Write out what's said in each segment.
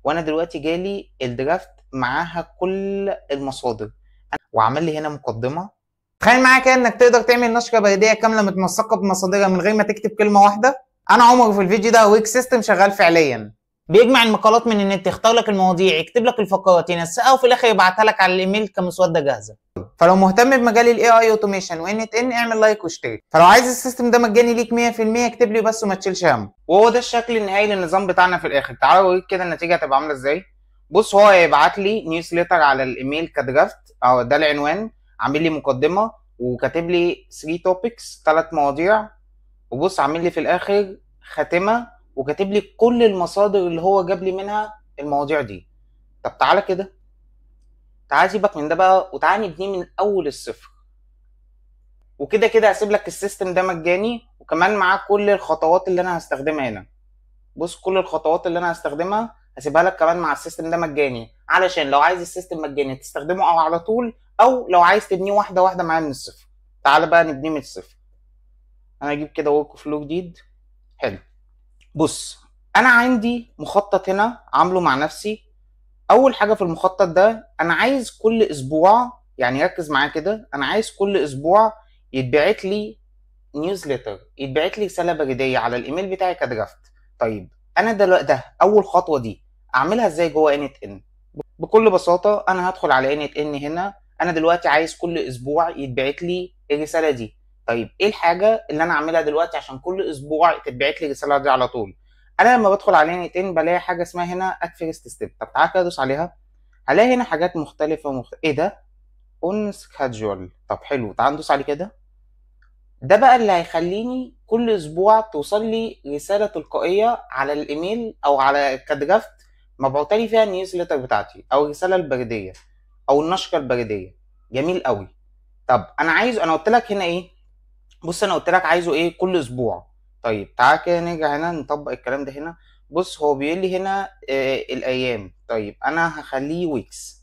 وانا دلوقتي جالي الدرافت معاها كل المصادر، وعمل لي هنا مقدمه. تخيل معايا كده انك تقدر تعمل نشره بريديه كامله متنسقه بمصادرها من غير ما تكتب كلمه واحده. انا عمر، في الفيديو ده هوريك سيستم شغال فعليا، بيجمع المقالات من النت، يختار لك المواضيع، يكتب لك الفقرات، ينسقها، وفي الاخر يبعتها لك على الايميل كمسوده جاهزه. فلو مهتم بمجال الاي اي اوتوميشن وان ات ان، اعمل لايك واشترك. فلو عايز السيستم ده مجاني ليك 100%، اكتب لي بس وما تشيلش هم. وهو ده الشكل النهائي للنظام بتاعنا في الاخر. تعالوا اوريك كده النتيجه هتبقى عامله ازاي. بص، هو هيبعت لي نيوزليتر على الايميل كدرافت، او ده العنوان، عامل لي مقدمه وكاتب لي 3 توبكس، 3 مواضيع. وبص عامل لي في الاخر خاتمه وكاتب لي كل المصادر اللي هو جاب لي منها المواضيع دي. طب تعالى كده، تعالى سيبك من ده بقى وتعالى نبنيه من اول الصفر. وكده كده هسيب لك السيستم ده مجاني، وكمان معاه كل الخطوات اللي انا هستخدمها هنا. بص، كل الخطوات اللي انا هستخدمها هسيبها لك كمان مع السيستم ده مجاني، علشان لو عايز السيستم مجاني تستخدمه او على طول، او لو عايز تبنيه واحده واحده معايا من الصفر. تعالى بقى نبنيه من الصفر. انا اجيب كده ورك فلو جديد. حلو. بص، انا عندي مخطط هنا عامله مع نفسي. اول حاجه في المخطط ده، انا عايز كل اسبوع، يعني ركز معايا كده، انا عايز كل اسبوع يتبعت لي نيوزليتر، يتبعت لي رساله بريديه على الايميل بتاعي كدرافت. طيب انا دلوقتي ده اول خطوه دي اعملها ازاي جوه انت ان؟ بكل بساطه انا هدخل على انت ان هنا. انا دلوقتي عايز كل اسبوع يتبعت لي الرساله دي. طيب ايه الحاجه اللي انا اعملها دلوقتي عشان كل اسبوع تتبعت لي الرساله دي على طول؟ انا لما بدخل على انت ان بلاقي حاجه اسمها هنا اد فيرست ستيب. طب تعالى كده ادوس عليها، هلاقي هنا حاجات مختلفه ايه ده؟ اون سكادجول. طب حلو، تعال ندوس عليه كده. ده بقى اللي هيخليني كل اسبوع توصل لي رساله تلقائيه على الايميل او على كدرافت مبعوته لي فيها النيوزليتر بتاعتي، او الرساله البريديه، او النشره البريديه. جميل قوي. طب انا قلت لك هنا ايه؟ بص، انا قلت لك عايزه ايه كل اسبوع. طيب تعال كده نرجع هنا نطبق الكلام ده هنا. بص، هو بيقول لي هنا الايام. طيب انا هخليه ويكس.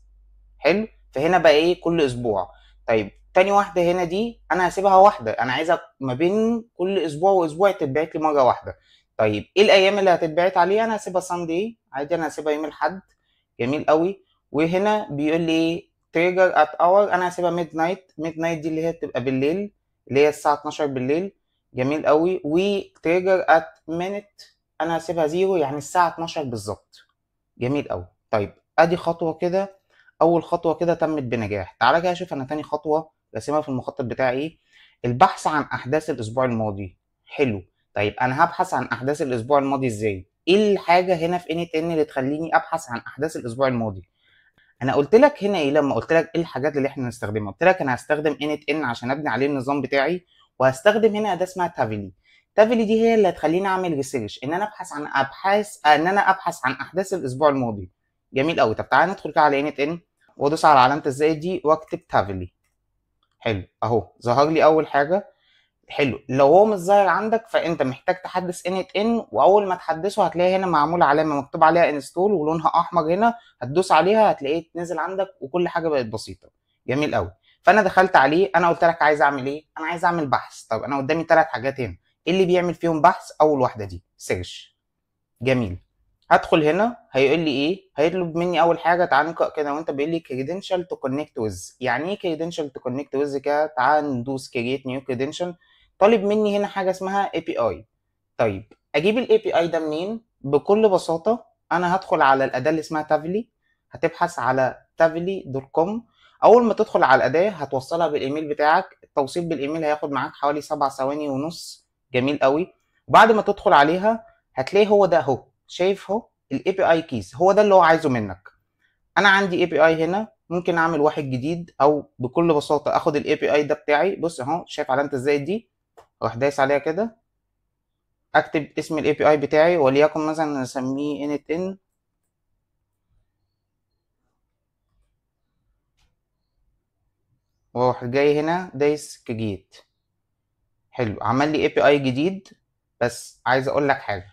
حلو. فهنا بقى ايه كل اسبوع. طيب تاني واحده هنا دي انا هسيبها واحده، انا عايزها ما بين كل اسبوع واسبوع تتبعت لي مره واحده. طيب ايه الايام اللي هتتبعت عليها؟ انا هسيبها ساندي عادي، انا هسيبها يوم الاحد. جميل قوي. وهنا بيقول لي ايه تريجر ات اور، انا هسيبها ميد نايت. ميد نايت دي اللي هي بتبقى بالليل، اللي هي الساعه 12 بالليل. جميل قوي. وتريجر ات مينت، انا هسيبها زيرو، يعني الساعه 12 بالظبط. جميل قوي. طيب ادي خطوه كده، اول خطوه كده تمت بنجاح. تعالى كده اشوف انا تاني خطوه راسمها في المخطط بتاعي ايه. البحث عن احداث الاسبوع الماضي. حلو. طيب انا هبحث عن احداث الاسبوع الماضي ازاي؟ ايه الحاجه هنا في ان ان اللي تخليني ابحث عن احداث الاسبوع الماضي؟ انا قلت لك هنا ايه لما قلت لك ايه الحاجات اللي احنا هنستخدمها؟ قلت لك انا هستخدم ان عشان ابني عليه النظام بتاعي، وهستخدم هنا اداه اسمها تافيلي. تافيلي دي هي اللي هتخليني اعمل ريسيرش، ان انا ابحث عن احداث الاسبوع الماضي. جميل قوي. طب تعالى ندخل كده على ان وادوس على علامه الزائد دي واكتب تافيلي. حلو، اهو ظهر لي اول حاجه. حلو. لو هو مش ظاهر عندك فانت محتاج تحدث ان واول ما تحدثه هتلاقي هنا معمول علامه مكتوب عليها انستول ولونها احمر هنا، هتدوس عليها هتلاقيه نزل عندك وكل حاجه بقت بسيطه. جميل قوي. فانا دخلت عليه، انا قلت لك عايز اعمل ايه؟ انا عايز اعمل بحث. طب انا قدامي 3 حاجات هنا، ايه اللي بيعمل فيهم بحث؟ اول واحده دي سيرش. جميل. هدخل هنا هيقول لي ايه؟ هيطلب مني اول حاجه، تعال نقرا كده وانت بيقول لي كريدنشال تو كونكت ويز. يعني ايه كريدنشال تو كونكت ويز كده؟ تعال ندوس كرييت نيو كريدنشال. طالب مني هنا حاجه اسمها اي بي اي. طيب اجيب الاي بي اي ده منين؟ بكل بساطه انا هدخل على الاداه اللي اسمها تافلي، هتبحث على tavily.com. اول ما تدخل على الاداه هتوصلها بالايميل بتاعك. التوصيل بالايميل هياخد معاك حوالي 7 ثواني ونص. جميل قوي. وبعد ما تدخل عليها هتلاقي هو ده اهو، شايف اهو الاي بي اي كيز، هو ده اللي هو عايزه منك. انا عندي اي بي اي هنا، ممكن اعمل واحد جديد او بكل بساطه اخد الاي بي اي ده بتاعي. بص اهو، شايف علامه الزائد دي؟ اروح دايس عليها كده، اكتب اسم الاي بي اي بتاعي وليكن مثلا نسميه انت ان، واروح جاي هنا دايس كرييت. حلو، عمل لي اي بي اي جديد. بس عايز اقول لك حاجه،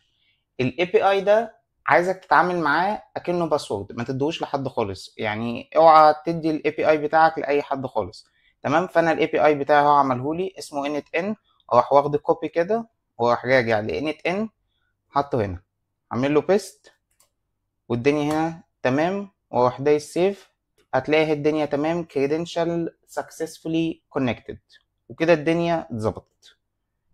الاي بي اي ده عايزك تتعامل معاه اكنه باسورد، ما تدوش لحد خالص، يعني اوعى تدي الاي بي اي بتاعك لاي حد خالص. تمام. فانا الاي بي اي بتاعي هو عمله لي اسمه انت ان، اروح واخد كوبي كده واروح راجع لانت ان، حاطه هنا، اعمل له بيست. والدنيا هنا تمام، واروح دايس سيف، هتلاقي الدنيا تمام credential successfully connected، وكده الدنيا اتظبطت.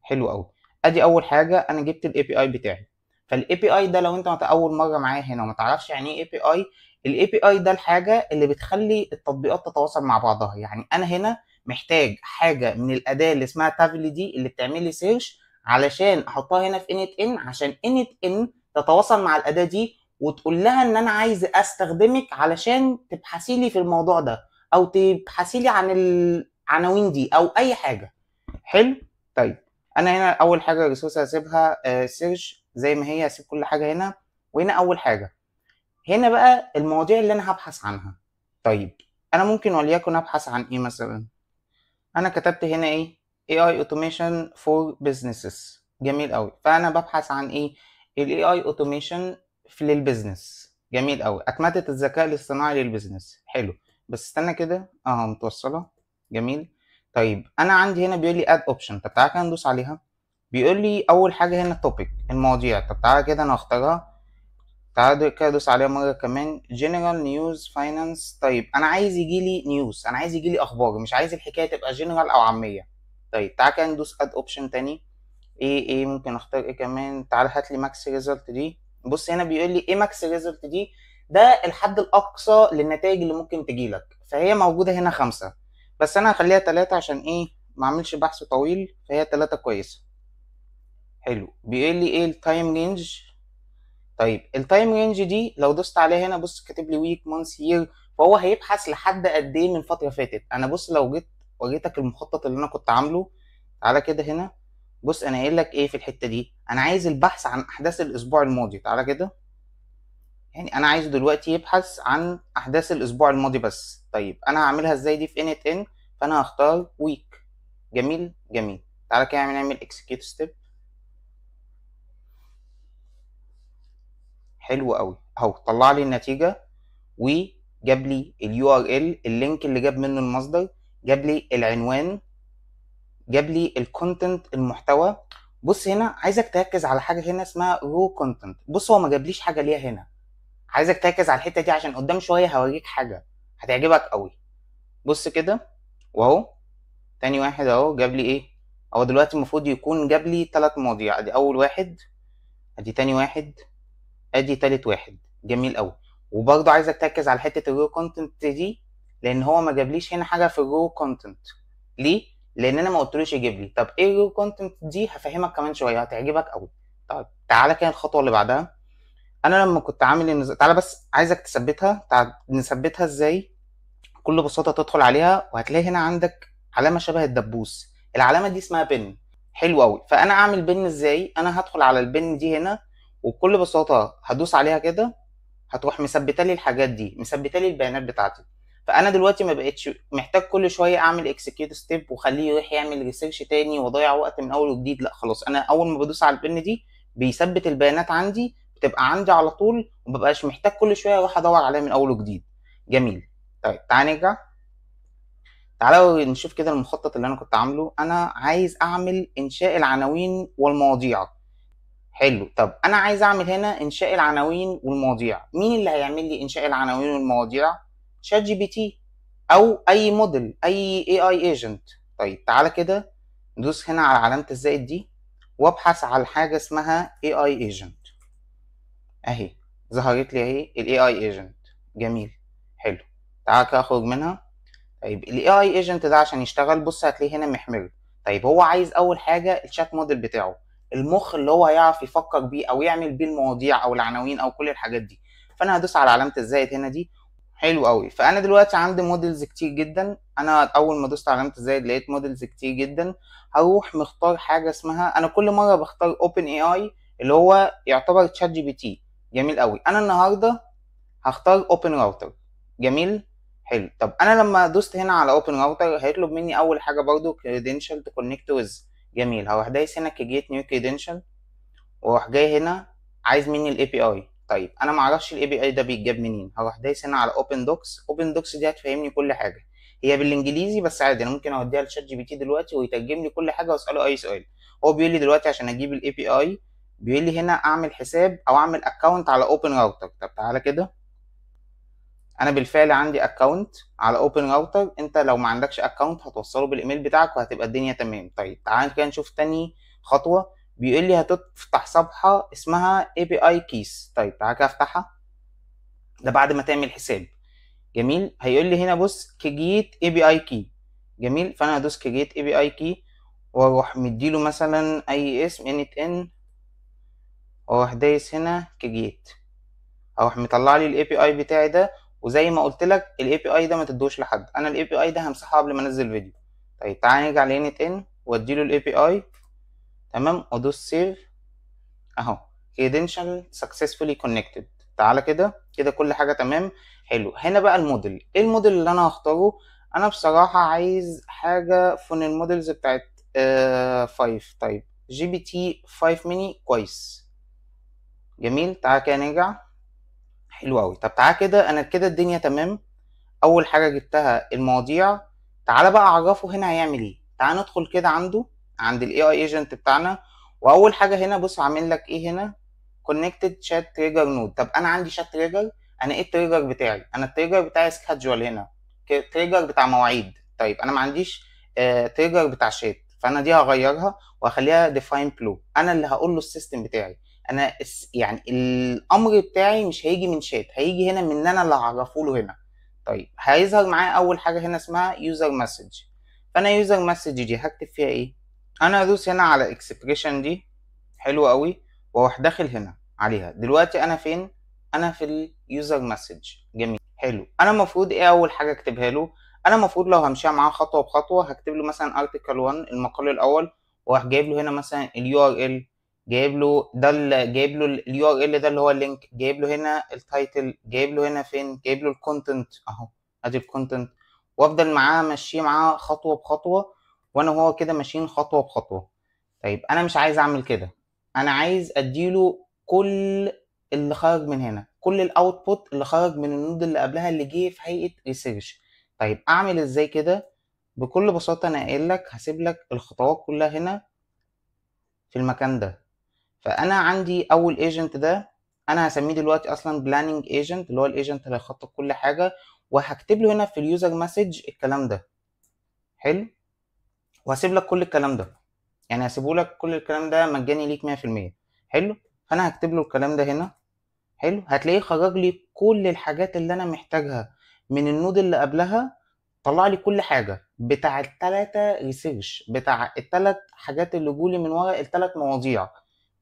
حلو قوي. ادي اول حاجه، انا جبت الاي بي اي بتاعي. فالاي بي اي ده لو انت اول مره معايا هنا وما تعرفش يعني ايه اي بي اي، الاي بي اي ده الحاجه اللي بتخلي التطبيقات تتواصل مع بعضها. يعني انا هنا محتاج حاجه من الاداه اللي اسمها تافلي دي اللي بتعمل لي سيرش علشان احطها هنا في انت ان، عشان انت ان تتواصل مع الاداه دي وتقول لها ان انا عايز استخدمك علشان تبحثي لي في الموضوع ده، او تبحثي لي عن العناوين دي او اي حاجه. حلو. طيب انا هنا اول حاجه الريسورس هسيبها سيرش زي ما هي، هسيب كل حاجه هنا. وهنا اول حاجه، هنا بقى المواضيع اللي انا هبحث عنها. طيب انا ممكن وليكن ابحث عن ايه مثلا. انا كتبت هنا ايه AI automation for businesses. جميل قوي. فانا ببحث عن ايه ال AI automation في للبيزنس. جميل قوي. اكملت الذكاء الاصطناعي للبيزنس. حلو. بس استنى كده متوصله. جميل. طيب انا عندي هنا بيقول لي اد اوبشن. طب تعالى كده ندوس عليها. بيقول لي اول حاجه هنا التوبيك، المواضيع. طب تعالى كده انا اختارها. تعالى كده ادوس عليها مره كمان، جنرال نيوز فاينانس. طيب انا عايز يجي لي نيوز، انا عايز يجي لي اخبار، مش عايز الحكايه تبقى جنرال او عاميه. طيب تعالى كده ندوس اد اوبشن تاني. ايه ممكن اختار ايه كمان. تعالى هات لي ماكس ريزلت دي. بص هنا بيقول لي ايه ماكس ريزلت دي، ده الحد الاقصى للنتائج اللي ممكن تجي لك. فهي موجوده هنا 5، بس انا هخليها 3 عشان ايه ما اعملش بحث طويل. فهي 3 كويسه. حلو. بيقول لي ايه التايم رينج. طيب التايم رينج دي لو دوست عليها هنا، بص كاتب لي ويك مانث يير، فهو هيبحث لحد قد ايه من فتره فاتت. انا بص لو جيت وريتك المخطط اللي انا كنت عامله، تعالى كده هنا. بص انا قايل لك ايه في الحته دي، انا عايز البحث عن احداث الاسبوع الماضي. تعالى كده، يعني انا عايز دلوقتي يبحث عن احداث الاسبوع الماضي بس. طيب انا هعملها ازاي دي في انت ان. فانا هختار ويك. جميل جميل. تعالى كده نعمل اكسكيوت ستيب. حلو قوي اهو، طلع لي النتيجه وجاب لي اليو ار ال، اللينك اللي جاب منه المصدر، جاب لي العنوان، جاب لي الكونتنت، المحتوى. بص هنا عايزك تركز على حاجه هنا اسمها رو كونتنت. بص هو ما جابليش حاجه ليها هنا، عايزك تركز على الحته دي عشان قدام شويه هوريك حاجه هتعجبك قوي. بص كده، واهو تاني واحد اهو جاب لي ايه. هو دلوقتي المفروض يكون جاب لي 3 مواضيع. ادي اول واحد، ادي تاني واحد، ادي تالت واحد. جميل قوي. وبرضه عايزك تركز على حته الرو كونتنت دي، لان هو ما جابليش هنا حاجه في الرو كونتنت. ليه؟ لان انا ما قلتلوش يجيب لي. طب ايه الرو كونتنت دي؟ هفهمك كمان شويه هتعجبك قوي. طيب تعالى كده الخطوه اللي بعدها. انا لما كنت عامل تعالى بس عايزك تثبتها. نثبتها ازاي؟ بكل بساطه تدخل عليها وهتلاقي هنا عندك علامه شبه الدبوس. العلامه دي اسمها بن. حلو قوي. فانا اعمل بن ازاي؟ انا هدخل على البن دي هنا وبكل بساطه هدوس عليها كده، هتروح مثبته لي الحاجات دي، مثبته لي البيانات بتاعتي. فانا دلوقتي ما بقتش محتاج كل شويه اعمل اكسكيوت ستيب واخليه يروح يعمل ريسيرش تاني واضيع وقت من اول وجديد. لا خلاص، انا اول ما بدوس على البن دي بيثبت البيانات عندي، بتبقى عندي على طول، ومبقاش محتاج كل شويه اروح ادور عليها من اول وجديد. جميل. طيب تعالى نرجع. تعالوا نشوف كده المخطط اللي انا كنت عامله. انا عايز اعمل انشاء العناوين والمواضيع. حلو. طب انا عايز اعمل هنا انشاء العناوين والمواضيع. مين اللي هيعمل لي انشاء العناوين والمواضيع؟ شات جي بي تي او اي موديل، اي اي اي ايجنت. طيب تعالى كده ندوس هنا على علامه الزائد دي وابحث على حاجه اسمها اي اي ايجنت. اهي ظهرت لي اهي الاي اي ايجنت. جميل. حلو. تعالى كده اخرج منها. طيب الاي اي ايجنت ده عشان يشتغل بص هتلاقيه هنا محمر. طيب هو عايز اول حاجه الشات موديل بتاعه، المخ اللي هو هيعرف يفكر بيه او يعمل بيه المواضيع او العناوين او كل الحاجات دي. فانا هدوس على علامه الزائد هنا دي. حلو قوي. فانا دلوقتي عندي موديلز كتير جدا. انا اول ما دوست على علامه الزائد لقيت موديلز كتير جدا. هروح مختار حاجه اسمها، انا كل مره بختار اوبن اي اي اللي هو يعتبر تشات جي بي تي. جميل قوي. انا النهارده هختار اوبن راوتر. جميل. حلو. طب انا لما دوست هنا على اوبن راوتر هيطلب مني اول حاجه برضو كريدنشال تو كونكت ويز. جميل. هروح دايس هنا كريت نيو كريدنشال واروح جاي هنا عايز مني الاي بي اي. طيب انا ما اعرفش الاي بي اي ده بيتجاب منين. هروح دايس هنا على اوبن دوكس. اوبن دوكس دي هتفهمني كل حاجه، هي بالانجليزي بس عادي انا ممكن اوديها لشات جي بي تي دلوقتي ويترجم لي كل حاجه واساله اي سؤال. هو بيقول لي دلوقتي عشان اجيب الاي بي اي بيقول لي هنا اعمل حساب او اعمل اكونت على اوبن راوتر. طب تعالى كده، انا بالفعل عندي اكونت على اوبن راوتر. انت لو ما عندكش اكونت هتوصله بالايميل بتاعك وهتبقى الدنيا تمام. طيب تعالى كده نشوف تاني خطوه. بيقول لي هتفتح صفحه اسمها API keys. طيب تعالى كده افتحها، ده بعد ما تعمل حساب. جميل. هيقول لي هنا بص كرييت API key. جميل. فانا هدوس كرييت API key واروح مديله مثلا اي اسم init واروح دايس هنا كرييت، اروح مطلع لي الاي بي اي بتاعي ده. وزي ما قلت لك الاي بي اي ده ما تدوش لحد، انا الاي بي اي ده همسحه قبل ما انزل فيديو. طيب تعالى نرجع لانت ان واديله الاي بي اي. تمام. وادوس سيف اهو credential successfully connected. تعالى كده كده كل حاجه تمام. حلو. هنا بقى الموديل، ايه الموديل اللي انا هختاره؟ انا بصراحه عايز حاجه فون الموديلز بتاعت 5. طيب GPT 5 ميني كويس. جميل. تعالى كده نرجع. حلو قوي. طب تعالى كده، انا كده الدنيا تمام. اول حاجه جبتها المواضيع. تعالى بقى اعرفه هنا هيعمل ايه. تعالى ندخل كده عنده عند الاي اي ايجنت بتاعنا. واول حاجه هنا بص عامل لك ايه هنا كونكتد شات تريجر نود. طب انا عندي شات تريجر. انا ايه التريجر بتاعي؟ انا التريجر بتاعي سكادجول هنا، تريجر بتاع مواعيد. طيب انا ما عنديش تريجر بتاع شات، فانا دي هغيرها واخليها ديفاين بلو. انا اللي هقول له السيستم بتاعي. انا يعني الامر بتاعي مش هيجي من شات، هيجي هنا من انا اللي هعرفه له هنا. طيب هيظهر معايا اول حاجه هنا اسمها يوزر مسج. فانا يوزر مسج دي هكتب فيها ايه؟ انا هدوس هنا على اكسبريشن دي. حلو قوي. واروح داخل هنا عليها. دلوقتي انا فين؟ انا في اليوزر مسج. جميل. حلو. انا المفروض ايه اول حاجه اكتبها له؟ انا المفروض لو همشيها معاه خطوه بخطوه هكتب له مثلا ارتكل 1 المقال الاول، واروح جايب له هنا مثلا اليو ار ال، جايب له ده جايب له اليو ار ال ده اللي هو اللينك، جايب له هنا التايتل، جايب له هنا فين، جايب له الكونتنت اهو. ادي الكونتنت. وافضل معاه ماشيه معاه خطوه بخطوه، وانا وهو كده ماشيين خطوه بخطوه. طيب انا مش عايز اعمل كده، انا عايز اديله كل اللي خرج من هنا، كل الاوتبوت اللي خرج من النود اللي قبلها اللي جه في هيئه ريسيرش. طيب اعمل ازاي كده؟ بكل بساطه انا قايل لك هسيب لك الخطوات كلها هنا في المكان ده. فانا عندي اول ايجنت ده انا هسميه دلوقتي اصلا بلاننج ايجنت، اللي هو الايجنت اللي هيخطط كل حاجه. وهكتب له هنا في اليوزر مسج الكلام ده. حلو. وهسيب لك كل الكلام ده، يعني هسيبه لك كل الكلام ده مجاني ليك 100%. حلو. فانا هكتب له الكلام ده هنا. حلو. هتلاقيه خرج لي كل الحاجات اللي انا محتاجها من النود اللي قبلها. طلع لي كل حاجه بتاع التلاتة ريسيرش، بتاع التلات حاجات اللي جولي من ورا التلات مواضيع.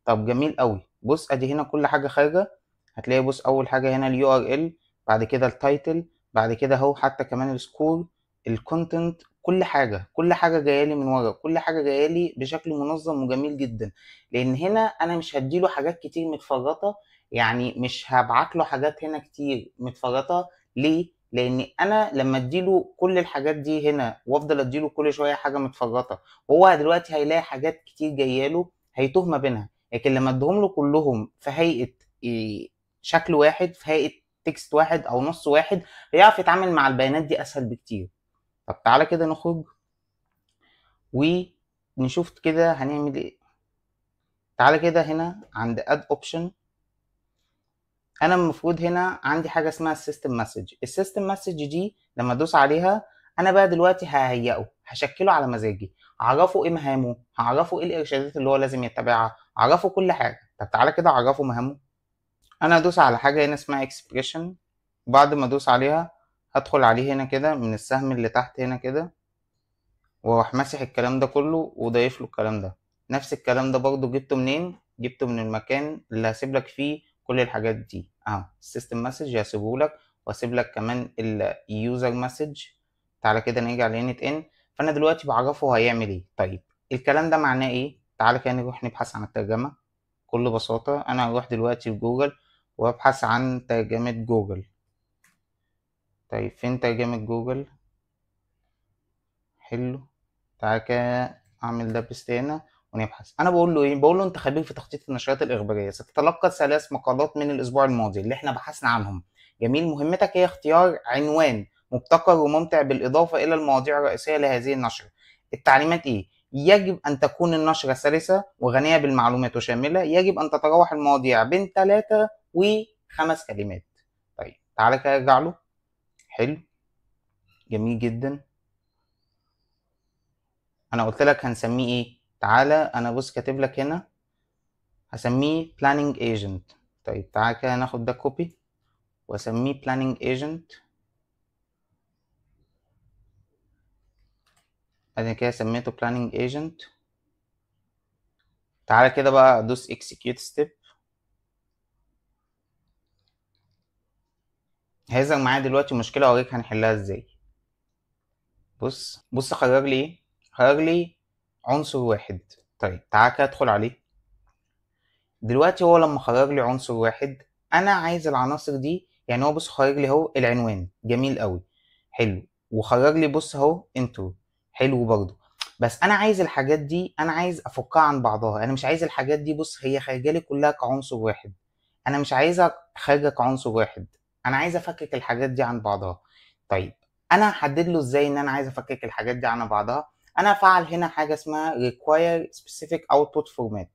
طب جميل قوي. بص ادي هنا كل حاجه خارجه. هتلاقي بص اول حاجه هنا اليو ار ال، بعد كده التايتل، بعد كده اهو حتى كمان السكور، الكونتنت، كل حاجه كل حاجه جايه لي من ورا، كل حاجه جايه لي بشكل منظم وجميل جدا. لان هنا انا مش هديله حاجات كتير متفرطه، يعني مش هبعت له حاجات هنا كتير متفرطه. ليه؟ لان انا لما اديله كل الحاجات دي هنا وافضل اديله كل شويه حاجه متفرطه، هو دلوقتي هيلاقي حاجات كتير جايه له هيتوه ما بينها. لكن لما اديهم له كلهم في هيئه شكل واحد، في هيئه تكست واحد او نص واحد، هيعرف يتعامل مع البيانات دي اسهل بكتير. طب تعالى كده نخرج ونشوف كده هنعمل ايه. تعالى كده هنا عند اد اوبشن. انا المفروض هنا عندي حاجه اسمها السيستم مسج. السيستم مسج دي لما ادوس عليها انا بقى دلوقتي ههيئه، هشكله على مزاجي، هعرفه ايه مهامه، هعرفه ايه الارشادات اللي هو لازم يتبعها، هعرفه كل حاجه. طب تعالى كده اعرفه مهامه. انا ادوس على حاجه هنا اسمها اكسبريشن. بعد ما ادوس عليها هدخل عليه هنا كده من السهم اللي تحت هنا كده، واروح ماسح الكلام ده كله وضايف له الكلام ده. نفس الكلام ده برضو جبته منين؟ جبته من المكان اللي هسيب لك فيه كل الحاجات دي اهو. السيستم مسج هسيبه لك، واسيب لك كمان اليوزر مسج. تعالى كده نرجع لانت ان. فانا دلوقتي بعرفه هيعمل ايه. طيب الكلام ده معناه ايه؟ تعالى كده نروح نبحث عن الترجمه. بكل بساطه انا هروح دلوقتي في جوجل وابحث عن ترجمه جوجل. طيب فين ترجمه جوجل؟ حلو. تعالى كده اعمل ده بيست هنا ونبحث. انا بقول له ايه؟ بقول له انت خبير في تخطيط النشرات الاخباريه، ستتلقى 3 مقالات من الاسبوع الماضي اللي احنا بحثنا عنهم. جميل. مهمتك هي اختيار عنوان مبتكر وممتع بالاضافه الى المواضيع الرئيسيه لهذه النشره. التعليمات ايه؟ يجب أن تكون النشرة سلسة وغنية بالمعلومات وشاملة. يجب أن تتراوح المواضيع بين 3 و5 كلمات. طيب تعالى كده ارجع له. حلو، جميل جدا. أنا قلت لك هنسميه إيه؟ تعالى أنا بص كاتب لك هنا هسميه planning agent. طيب تعالى كده ناخد ده كوبي واسميه planning agent. ادي كده سميته planning agent. تعالى كده بقى ادوس execute step. هيظهر معايا دلوقتي مشكله اوريك هنحلها ازاي. بص خرج لي ايه؟ خرج لي عنصر واحد. طيب تعالى كده ادخل عليه. دلوقتي هو لما خرج لي عنصر واحد انا عايز العناصر دي، يعني هو بص خرج لي اهو العنوان جميل قوي حلو، وخرج لي بص اهو انترو حلو برضه. بس انا عايز الحاجات دي، انا عايز افكها عن بعضها. انا مش عايز الحاجات دي بص هي خارجه لي كلها كعنصر واحد، انا مش عايزها خارجه كعنصر واحد، انا عايز افكك الحاجات دي عن بعضها. طيب انا هحدد له ازاي ان انا عايز افكك الحاجات دي عن بعضها؟ انا هفعل هنا حاجه اسمها require specific output format.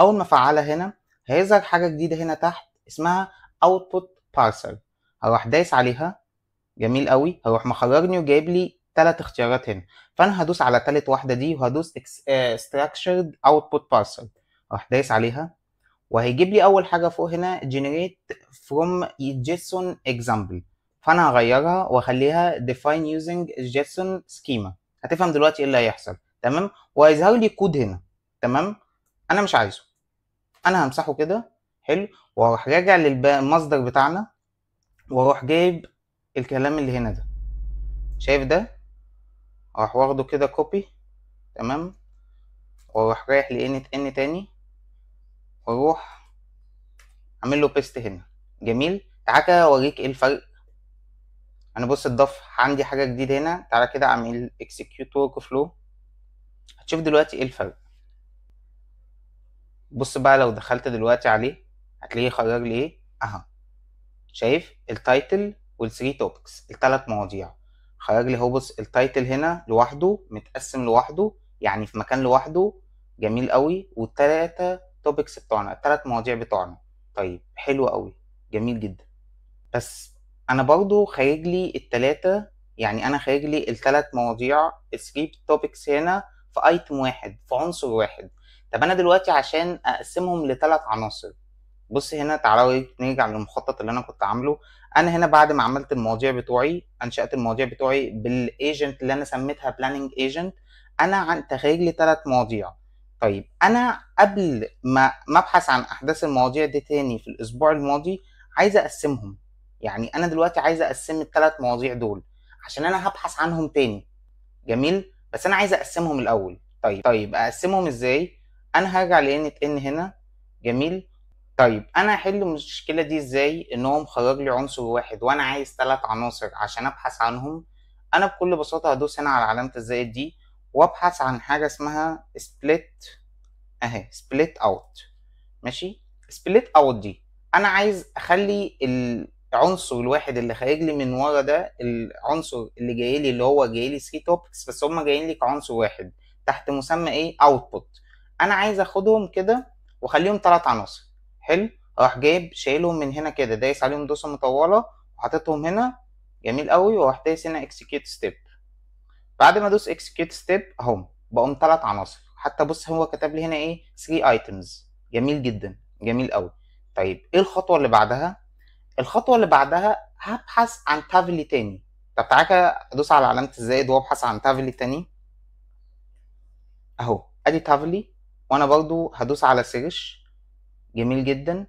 اول ما افعلها هنا هيظهر حاجه جديده هنا تحت اسمها output parser. هروح دايس عليها جميل قوي، هروح مخرجني وجايب لي 3 اختيارات هنا. فانا هدوس على تالت واحده دي وهدوس structured output parser. هروح دايس عليها وهيجيب لي اول حاجه فوق هنا generate from JSON example. فانا هغيرها واخليها define using JSON schema. هتفهم دلوقتي ايه اللي هيحصل. تمام، وهيظهر لي كود هنا. تمام، انا مش عايزه، انا همسحه كده. حلو، واروح راجع للمصدر بتاعنا واروح جايب الكلام اللي هنا ده، شايف ده؟ اروح واخده كده كوبي. تمام، واروح رايح ل ان تاني واروح اعمل له بيست هنا. جميل، تعالى كده اوريك ايه الفرق. انا بص اتضاف عندي حاجه جديده هنا، تعالى كده اعمل execute work flow. هتشوف دلوقتي ايه الفرق. بص بقى لو دخلت دلوقتي عليه هتلاقيه خرج لي ايه اهو. شايف التايتل والثري توبكس الثلاث مواضيع خرج لي اهو. بص التايتل هنا لوحده متقسم لوحده يعني في مكان لوحده جميل قوي، والثلاثه توبكس بتوعنا الثلاث مواضيع بتوعنا. طيب حلو قوي جميل جدا. بس انا برضو خارج لي الثلاثه، يعني انا خارج لي الثلاث مواضيع الثري توبكس هنا في ايتم واحد في عنصر واحد. طب انا دلوقتي عشان اقسمهم لثلاث عناصر، بص هنا تعالوا نرجع للمخطط اللي انا كنت عامله. انا هنا بعد ما عملت المواضيع بتوعي انشأت المواضيع بتوعي بالايجنت اللي انا سميتها بلاننج ايجنت. انا تخرج لي 3 مواضيع. طيب انا قبل ما ابحث عن احداث المواضيع دي تاني في الاسبوع الماضي عايز اقسمهم. يعني انا دلوقتي عايز اقسم ال3 مواضيع دول عشان انا هبحث عنهم تاني. جميل، بس انا عايز اقسمهم الاول. طيب اقسمهم ازاي؟ انا هرجع ل ان هنا. جميل، طيب انا هحل المشكله دي ازاي ان هو مخرج لي عنصر واحد وانا عايز 3 عناصر عشان ابحث عنهم؟ انا بكل بساطه هدوس هنا على علامه الزائد دي وابحث عن حاجه اسمها سبليت اهي، سبليت اوت. ماشي، سبليت اوت دي انا عايز اخلي العنصر الواحد اللي خارج لي من ورا ده، العنصر اللي جاي لي اللي هو جاي لي 3 توبكس بس هم جايين لي كعنصر واحد تحت مسمى ايه اوتبوت. انا عايز اخدهم كده واخليهم 3 عناصر. حلو، اروح جايب شايلهم من هنا كده دايس عليهم دوسه مطوله وحاططهم هنا. جميل قوي، واروح دايس هنا اكسكيوت ستيب. بعد ما ادوس اكسكيوت ستيب اهم بقوا 3 عناصر. حتى بص هو كتب لي هنا ايه 3 ايتمز. جميل جدا جميل قوي. طيب ايه الخطوه اللي بعدها؟ الخطوه اللي بعدها هبحث عن تافلي تاني. طب تعالى كده ادوس على علامه الزائد وابحث عن تافلي تاني اهو. ادي تافلي، وانا برضو هدوس على سيرش. جميل جدا،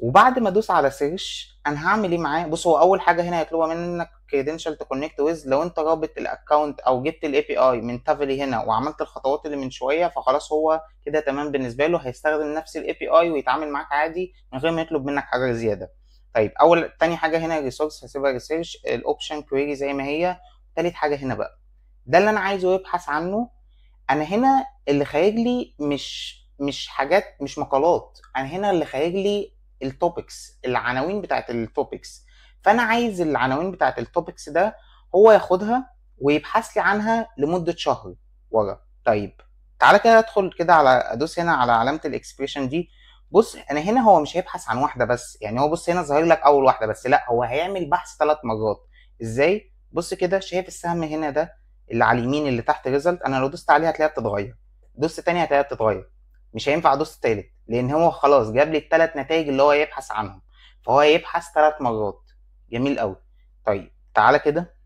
وبعد ما ادوس على سيرش انا هعمل ايه معاه؟ بص هو اول حاجه هنا هيطلبها منك كريدنشال تكونكت ويز. لو انت رابط الاكونت او جبت الاي بي اي من تافلي هنا وعملت الخطوات اللي من شويه فخلاص هو كده تمام بالنسبه له، هيستخدم نفس الاي بي اي ويتعامل معاك عادي من غير ما يطلب منك حاجه زياده. طيب تاني حاجه هنا الريسورس هسيبها ريسيرش، الاوبشن كويري زي ما هي. تالت حاجه هنا بقى ده اللي انا عايزه يبحث عنه. انا هنا اللي خارج لي مش حاجات، مش مقالات، انا هنا اللي خارج لي التوبكس، العناوين بتاعت التوبكس. فانا عايز العناوين بتاعت التوبكس ده هو ياخدها ويبحث لي عنها لمدة شهر ورا. طيب تعالى كده ادخل كده على ادوس هنا على علامه الاكسبريشن دي. بص انا هنا هو مش هيبحث عن واحده بس، يعني هو بص هنا ظاهر لك اول واحده بس، لا هو هيعمل بحث 3 مرات. ازاي؟ بص كده، شايف السهم هنا ده اللي على اليمين اللي تحت ريزلت؟ انا لو دوست عليها هتلاقيها بتتغير، دوست تاني هتلاقيها بتتغير، مش هينفع ادوس تالت لان هو خلاص جاب لي ال3 نتائج اللي هو يبحث عنهم، فهو هيبحث 3 مرات. جميل قوي. طيب تعالى كده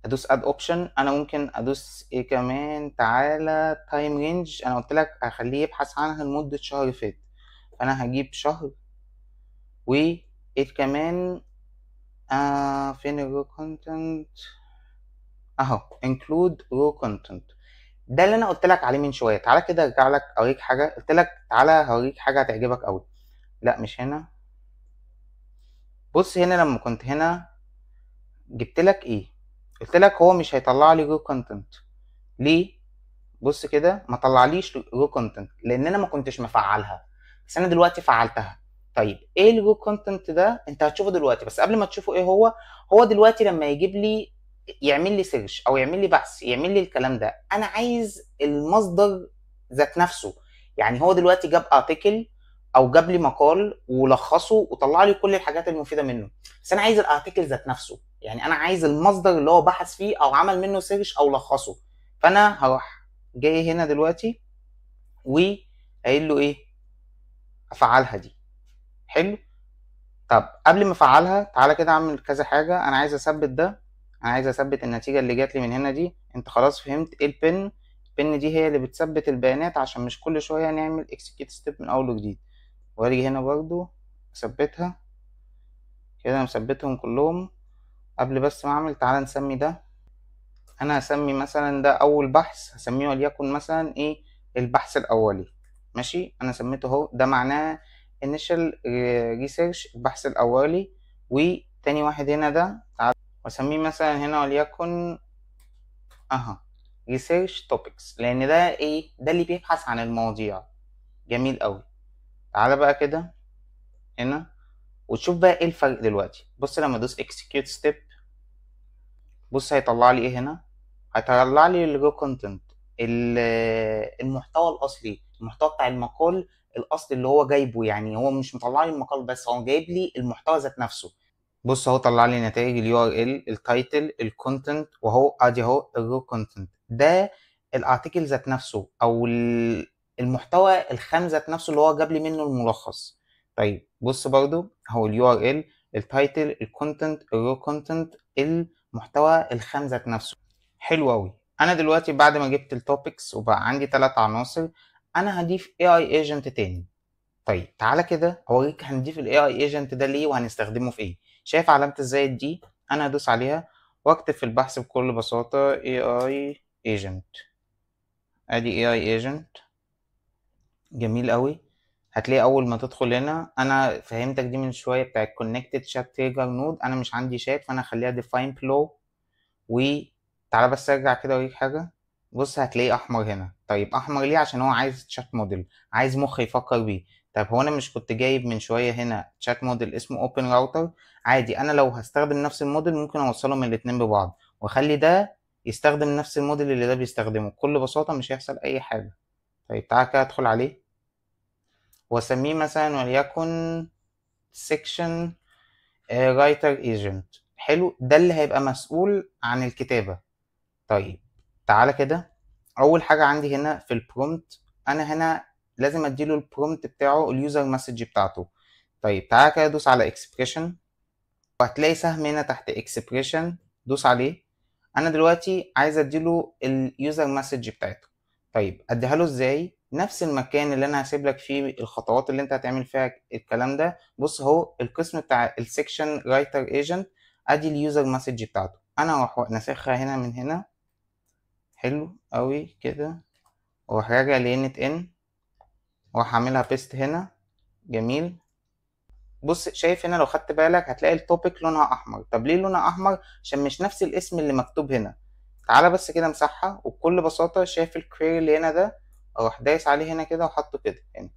ادوس اد اوبشن. انا ممكن ادوس ايه كمان؟ تعالى تايم رينج، انا قلت لك هخليه يبحث عنها لمده شهر فات، فانا هجيب شهر. وايه كمان؟ فين الرو كونتنت؟ اهو انكلود رو كونتنت، ده اللي انا قلت لك عليه من شويه. تعالى كده ارجع لك اوريك حاجه، قلت لك تعالى هوريك حاجه هتعجبك قوي. لا مش هنا، بص هنا لما كنت هنا جبت لك ايه؟ قلت لك هو مش هيطلع لي رو كونتنت. ليه؟ بص كده ما طلعليش رو كونتنت لان انا ما كنتش مفعلها، بس انا دلوقتي فعلتها. طيب ايه الرو كونتنت ده؟ انت هتشوفه دلوقتي، بس قبل ما تشوفه ايه هو، هو دلوقتي لما يجيب لي يعمل لي سيرش او يعمل لي بحث يعمل لي الكلام ده، انا عايز المصدر ذات نفسه. يعني هو دلوقتي جاب ارتكل او جاب لي مقال ولخصه وطلع لي كل الحاجات المفيده منه، بس انا عايز الارتكل ذات نفسه، يعني انا عايز المصدر اللي هو بحث فيه او عمل منه سيرش او لخصه. فانا هروح جاي هنا دلوقتي وقايل له ايه؟ افعلها دي. حلو. طب قبل ما افعلها تعالى كده اعمل كذا حاجه. انا عايز اثبت ده، انا عايز اثبت النتيجه اللي جات لي من هنا دي. انت خلاص فهمت ايه البن؟ البن دي هي اللي بتثبت البيانات عشان مش كل شويه نعمل اكسكيوت ستيب من اول وجديد. واجي هنا برضو اثبتها كده، انا مثبتهم كلهم. قبل بس ما اعمل تعالى نسمي ده، انا هسمي مثلا ده اول بحث، هسميه وليكن مثلا ايه؟ البحث الاولي. ماشي، انا سميته اهو، ده معناه initial research، البحث الاولي. وتاني واحد هنا ده تعال واسميه مثلا هنا وليكن اها research topics، لان ده ايه؟ ده اللي بيبحث عن المواضيع. جميل قوي. تعالى بقى كده هنا وتشوف بقى ايه الفرق دلوقتي. بص لما ادوس execute step، بص هيطلع لي ايه هنا؟ هيطلع لي الرو كونتنت، المحتوى الاصلي، المحتوى بتاع المقال الاصلي اللي هو جايبه. يعني هو مش مطلع لي المقال بس، هو جايب لي المحتوى ذات نفسه. بص اهو طلع لي نتائج اليو ار ال، التايتل، الكونتنت، وهو ادي اهو الرو كونتنت. ده الارتيكل ذات نفسه او المحتوى الخام ذات نفسه اللي هو جاب لي منه الملخص. طيب بص برضو اهو اليو ار ال، التايتل، الكونتنت، الرو كونتنت، المحتوى الخام ذات نفسه. حلو أوي. أنا دلوقتي بعد ما جبت التوبكس وبقى عندي 3 عناصر، أنا هضيف AI agent تاني. طيب تعالى كده أوريك هنضيف ال AI agent ده ليه وهنستخدمه في إيه. شايف علامة الزائد دي؟ أنا هدوس عليها وأكتب في البحث بكل بساطة AI agent. أدي AI agent. جميل أوي. هتلاقي أول ما تدخل هنا، أنا فهمتك دي من شوية بتاعت connected chat trigger node. أنا مش عندي شات فأنا هخليها define flow. وتعالى بس ارجع كده اوريك حاجه. بص هتلاقيه احمر هنا. طيب احمر ليه؟ عشان هو عايز تشات موديل، عايز مخ يفكر بيه. طب هو انا مش كنت جايب من شويه هنا تشات موديل اسمه اوبن راوتر؟ عادي انا لو هستخدم نفس الموديل ممكن اوصلهم الاتنين ببعض واخلي ده يستخدم نفس الموديل اللي ده بيستخدمه بكل بساطه، مش هيحصل اي حاجه. طيب تعالى كده ادخل عليه واسميه مثلا وليكن section writer agent. حلو، ده اللي هيبقى مسؤول عن الكتابه. طيب تعالى كده، اول حاجه عندي هنا في البرومت، انا هنا لازم اديله البرومت بتاعه اليوزر مسج بتاعته. طيب تعالى كده دوس على اكسبريشن وهتلاقي سهم هنا تحت اكسبريشن، دوس عليه. انا دلوقتي عايز اديله اليوزر مسج بتاعته. طيب اديها له ازاي؟ نفس المكان اللي انا هسيب لك فيه الخطوات اللي انت هتعمل فيها الكلام ده. بص اهو القسم بتاع السكشن رايتر ايجنت، ادي اليوزر مسج بتاعته. انا هروح ناسخها هنا من هنا. حلو قوي كده، واروح راجع لانت ان واروح اعملها بيست هنا. جميل. بص شايف هنا لو خدت بالك هتلاقي التوبيك لونها احمر. طب ليه لونها احمر؟ عشان مش نفس الاسم اللي مكتوب هنا. تعالى بس كده امسحها وبكل بساطه شايف الكويري اللي هنا ده، اروح دايس عليه هنا كده وحطه كده هنا.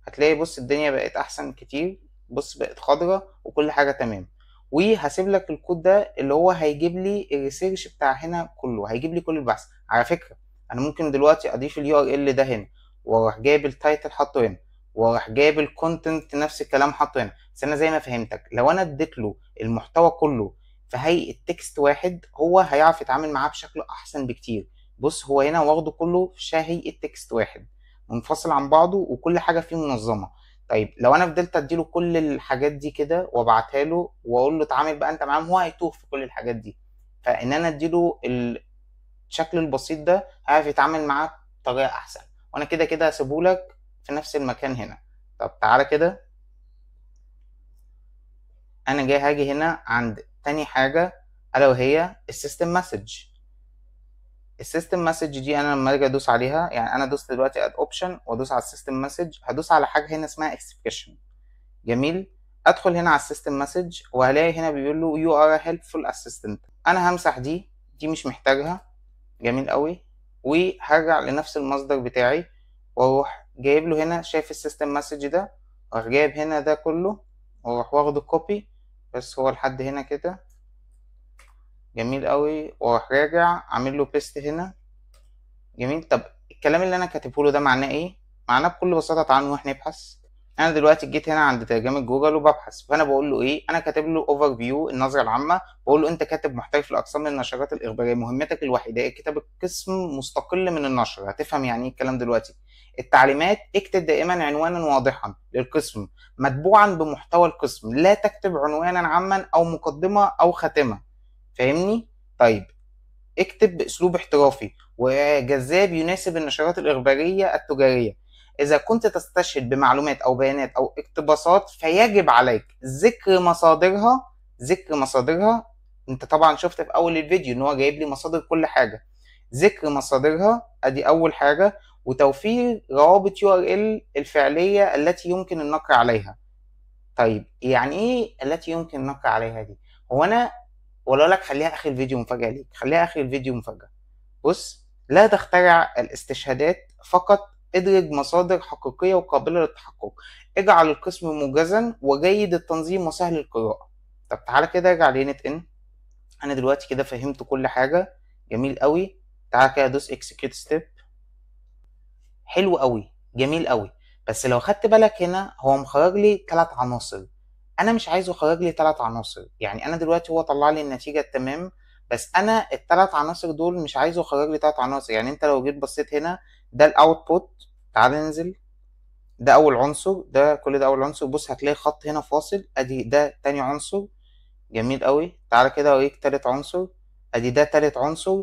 هتلاقي بص الدنيا بقت احسن كتير. بص بقت خضرة وكل حاجه تمام. وهسيب لك الكود ده اللي هو هيجيب لي الريسيرش بتاع هنا كله، هيجيب لي كل البحث على فكره. انا ممكن دلوقتي اضيف اليو ار ال ده هنا، واروح جايب التايتل حاطه هنا، واروح جايب الكونتنت نفس الكلام حاطه هنا. بس انا زي ما فهمتك لو انا اديت له المحتوى كله في هيئه تكست واحد، هو هيعرف يتعامل معاه بشكل احسن بكتير. بص هو هنا واخده كله في هيئه تكست واحد منفصل عن بعضه، وكل حاجه فيه منظمه. طيب لو انا فضلت اديله كل الحاجات دي كده وابعتها له واقول له اتعامل بقى انت معاهم، هو هيتوه في كل الحاجات دي. فان انا اديله الشكل البسيط ده هيعرف يتعامل معاه بطريقه احسن. وانا كده كده هسيبهولك في نفس المكان هنا. طب تعالى كده، انا جاي هاجي هنا عند تاني حاجه الا وهي السيستم مسج. السيستم مسج دي انا لما اجي ادوس عليها، يعني انا دوست دلوقتي اد اوبشن وادوس على السيستم مسج، هدوس على حاجه هنا اسمها اكسبريشن. جميل. ادخل هنا على السيستم مسج وهلاقي هنا بيقول له يو ار هيلبفول اسيستنت. انا همسح دي مش محتاجها. جميل قوي. وهرجع لنفس المصدر بتاعي واروح جايب له هنا، شايف السيستم مسج ده، اروح جايب هنا ده كله واروح واخده كوبي، بس هو لحد هنا كده. جميل قوي. واروح راجع عامل له بيست هنا. جميل. طب الكلام اللي انا كاتبه له ده معناه ايه؟ معناه بكل بساطه تعالوا نروح نبحث. انا دلوقتي جيت هنا عند ترجمه جوجل وببحث، فانا بقول له ايه؟ انا كاتب له اوفر فيو، النظره العامه. بقول له انت كاتب محترف الاقسام للنشرات الاخباريه، مهمتك الوحيده كتابه قسم مستقل من النشر. هتفهم يعني ايه الكلام دلوقتي. التعليمات: اكتب دائما عنوانا واضحا للقسم متبوعا بمحتوى القسم، لا تكتب عنوانا عاما او مقدمه او خاتمه. فاهمني؟ طيب اكتب باسلوب احترافي وجذاب يناسب النشرات الاخباريه التجاريه. اذا كنت تستشهد بمعلومات او بيانات او اقتباسات فيجب عليك ذكر مصادرها. ذكر مصادرها. انت طبعا شفت في اول الفيديو ان هو جايب لي مصادر كل حاجه. ذكر مصادرها ادي اول حاجه، وتوفير روابط يو ار ال الفعليه التي يمكن النقر عليها. طيب يعني ايه التي يمكن النقر عليها دي؟ هو انا ولا لك خليها اخر الفيديو مفاجاه ليك، خليها اخر الفيديو مفاجاه. بص، لا تخترع الاستشهادات فقط، ادرج مصادر حقيقيه وقابله للتحقق. اجعل القسم موجزا وجيد التنظيم وسهل القراءه. طب تعالى كده ارجع لينت ان. انا دلوقتي كده فهمت كل حاجه. جميل قوي. تعالى كده ادوس اكسكيوت ستيب. حلو قوي. جميل قوي. بس لو خدت بالك هنا هو مخرج لي 3 عناصر. انا مش عايزه يخرج لي 3 عناصر. يعني انا دلوقتي هو طلع لي النتيجه التمام، بس انا ال3 عناصر دول مش عايزه يخرج لي 3 عناصر. يعني انت لو جيت بصيت هنا، ده الاوتبوت. تعال ننزل. ده اول عنصر، ده كل ده اول عنصر. بص هتلاقي خط هنا فاصل، ادي ده تاني عنصر. جميل قوي. تعالى كده اوريك تالت عنصر، ادي ده تالت عنصر.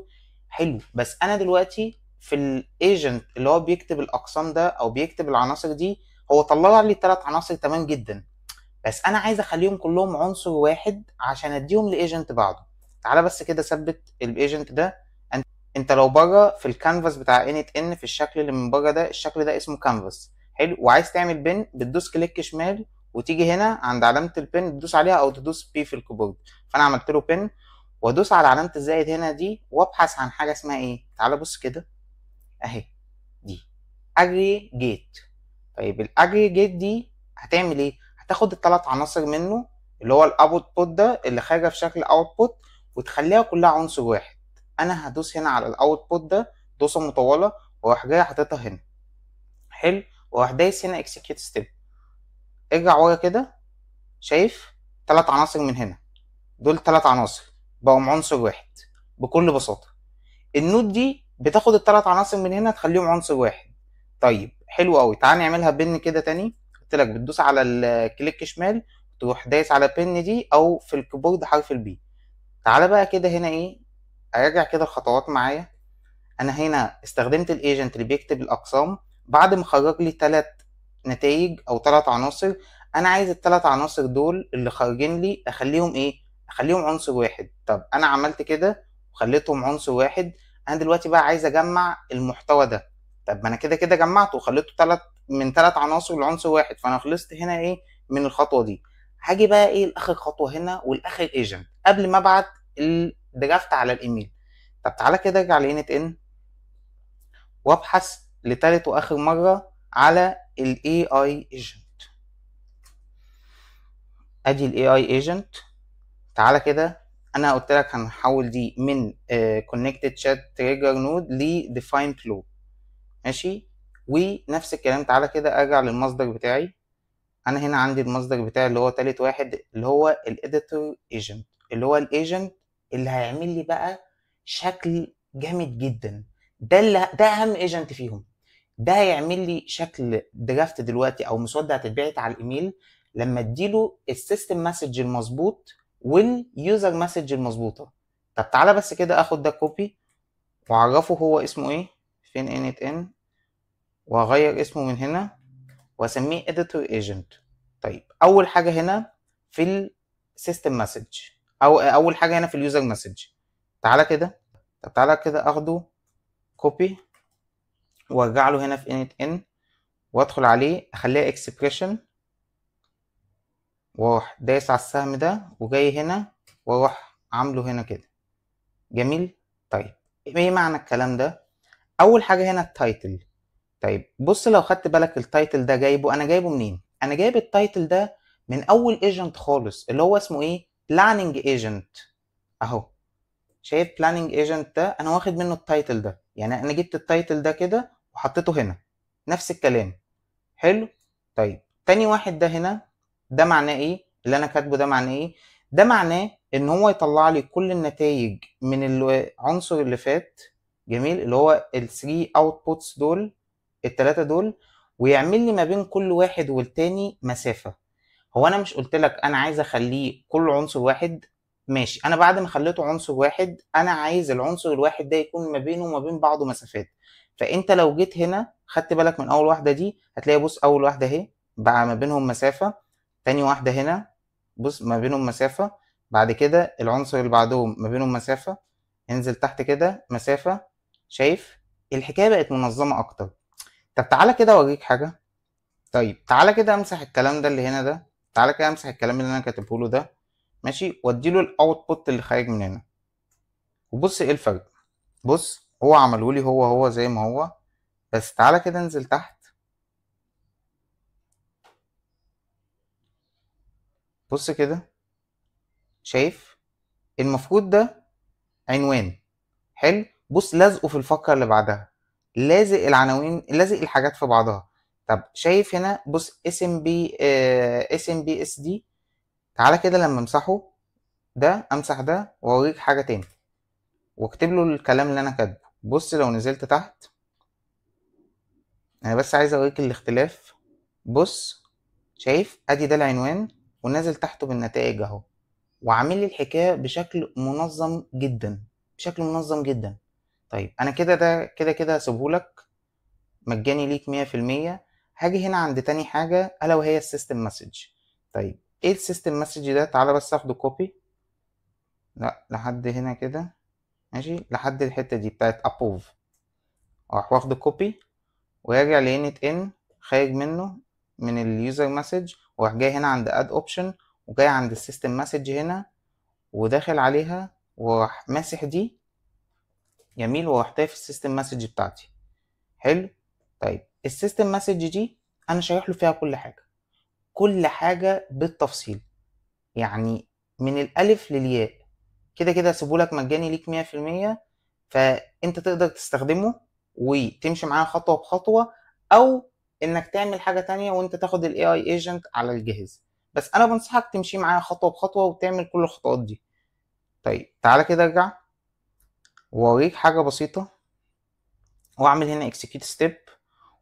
حلو. بس انا دلوقتي في الايجنت اللي هو بيكتب الاقسام ده او بيكتب العناصر دي، هو طلع لي 3 عناصر تمام جدا، بس انا عايز اخليهم كلهم عنصر واحد عشان اديهم لايجنت بعده. تعالى بس كده ثبت الايجنت ده. انت لو بره في الكانفاس بتاع انت ان، في الشكل اللي من بره ده، الشكل ده اسمه كانفاس. حلو. وعايز تعمل بن، بتدوس كليك شمال وتيجي هنا عند علامه البن تدوس عليها او تدوس بي في الكيبورد. فانا عملت له بن وادوس على علامه الزائد هنا دي وابحث عن حاجه اسمها ايه. تعالى بص كده اهي، دي اجريجيت. طيب الاجريجيت دي هتعمل ايه؟ هتاخد ال3 عناصر منه اللي هو الاوتبوت ده اللي خارجه في شكل اوتبوت وتخليها كلها عنصر واحد. انا هدوس هنا على الاوتبوت ده دوسه مطوله واروح جاي حاططها هنا. حلو. واروح دايس هنا اكسكيوت ستيب. ارجع ورا كده. شايف 3 عناصر من هنا، دول 3 عناصر بقوا عنصر واحد بكل بساطه. النوت دي بتاخد ال3 عناصر من هنا تخليهم عنصر واحد. طيب حلو قوي. تعال نعملها بن كده تاني. قلت لك بتدوس على الكليك شمال تروح دايس على بن دي او في الكيبورد حرف البي. تعالى بقى كده هنا ايه، اراجع كده الخطوات معايا. انا هنا استخدمت الايجنت اللي بيكتب الاقسام. بعد ما خرج لي 3 نتائج او 3 عناصر، انا عايز ال3 عناصر دول اللي خارجين لي اخليهم ايه؟ اخليهم عنصر واحد. طب انا عملت كده وخليتهم عنصر واحد. انا دلوقتي بقى عايز اجمع المحتوى ده. طب ما انا كده كده جمعته وخليته من 3 عناصر لعنصر واحد، فانا خلصت هنا ايه من الخطوه دي. هاجي بقى ايه لاخر خطوه هنا والاخر ايجنت قبل ما ابعت الدرافت على الايميل. طب تعالى كده ارجع لينت ان وابحث لتالت واخر مره على الاي اي ايجنت. ادي الاي اي ايجنت. تعالى كده انا قلت لك هنحول دي من connected chat trigger node ل define flow. ماشي. ونفس الكلام تعالى كده ارجع للمصدر بتاعي. انا هنا عندي المصدر بتاعي اللي هو تالت واحد اللي هو الاديتور ايجنت، اللي هو الايجنت اللي هيعمل لي بقى شكل جامد جدا. ده اهم ايجنت فيهم. ده هيعمل لي شكل درافت دلوقتي او مسوده هتتبعت على الايميل لما اديله السيستم مسج المظبوط واليوزر مسج المظبوطه. طب تعالى بس كده اخد ده كوبي واعرفه هو اسمه ايه، فين init n، واغير اسمه من هنا واسميه editor agent. طيب اول حاجه هنا في السيستم مسج او اول حاجه هنا في اليوزر مسج. تعالى كده، طب تعالى كده اخده كوبي وارجع له هنا في init n وادخل عليه اخليها expression واروح دايس على السهم ده وجاي هنا واروح عامله هنا كده. جميل. طيب ايه معنى الكلام ده؟ اول حاجه هنا التايتل. طيب بص لو خدت بالك التايتل ده انا جايبه منين؟ انا جايب التايتل ده من اول ايجنت خالص اللي هو اسمه ايه؟ بلاننج ايجنت. اهو شايف بلاننج ايجنت ده انا واخد منه التايتل ده، يعني انا جبت التايتل ده كده وحطيته هنا نفس الكلام. حلو. طيب تاني واحد ده هنا ده معناه ايه؟ اللي انا كاتبه ده معناه ايه؟ ده معناه ان هو يطلع لي كل النتائج من العنصر اللي فات. جميل. اللي هو ال 3 اوتبوتس دول، التلاتة دول، ويعمل لي ما بين كل واحد والتاني مسافة. هو انا مش قلت لك انا عايز اخليه كل عنصر واحد؟ ماشي. انا بعد ما خليته عنصر واحد انا عايز العنصر الواحد ده يكون ما بينه وما بين بعضه مسافات. فانت لو جيت هنا خدت بالك من اول واحدة دي هتلاقي بص اول واحدة اهي بقى ما بينهم مسافة، تاني واحدة هنا بص ما بينهم مسافة، بعد كده العنصر اللي بعدهم ما بينهم مسافة، انزل تحت كده مسافة. شايف الحكاية بقت منظمة اكتر. طب تعالى كده اوريك حاجة. طيب تعالى كده امسح الكلام ده اللي هنا ده، تعالى كده امسح الكلام اللي انا كاتبه له ده. ماشي. واديله الاوتبوت اللي خارج من هنا وبص ايه الفرق. بص هو عمله لي هو زي ما هو، بس تعالى كده انزل تحت. بص كده شايف المفروض ده عنوان. حلو. بص لازقه في الفقرة اللي بعدها، لازق العناوين، لازق الحاجات في بعضها. طب شايف هنا بص اسم بي اسم بي اس دي. تعالى كده لما امسحه ده، امسح ده واوريك حاجة تاني واكتب له الكلام اللي انا كاتبه. بص لو نزلت تحت، انا بس عايز اوريك الاختلاف. بص شايف ادي ده العنوان ونازل تحته بالنتائج اهو، وعامل لي الحكايه بشكل منظم جدا، بشكل منظم جدا. طيب انا كده ده كده كده هسيبهولك مجاني ليك 100%. هاجي هنا عند تاني حاجه الا وهي السيستم مسج. طيب ايه السيستم مسج ده؟ تعالى بس اخده كوبي، لا لحد هنا كده، ماشي، لحد الحته دي بتاعت ابوف، اروح واخده كوبي ويرجع لانت ان خارج منه من اليوزر مسج، واروح جاي هنا عند اد اوبشن وجاي عند السيستم مسج هنا وداخل عليها واروح ماسح دي. جميل. واروح في السيستم مسج بتاعتي. حلو. طيب السيستم مسج دي انا شارح له فيها كل حاجه، كل حاجه بالتفصيل، يعني من الالف للياء. كده كده هسيبهولك مجاني ليك 100%، فانت تقدر تستخدمه وتمشي معاه خطوه بخطوه، او انك تعمل حاجه تانية وانت تاخد الاي اي ايجنت على الجهاز. بس انا بنصحك تمشي معاه خطوه بخطوه وتعمل كل الخطوات دي. طيب تعالى كده ارجع واوريك حاجه بسيطه واعمل هنا اكسكيوت ستيب،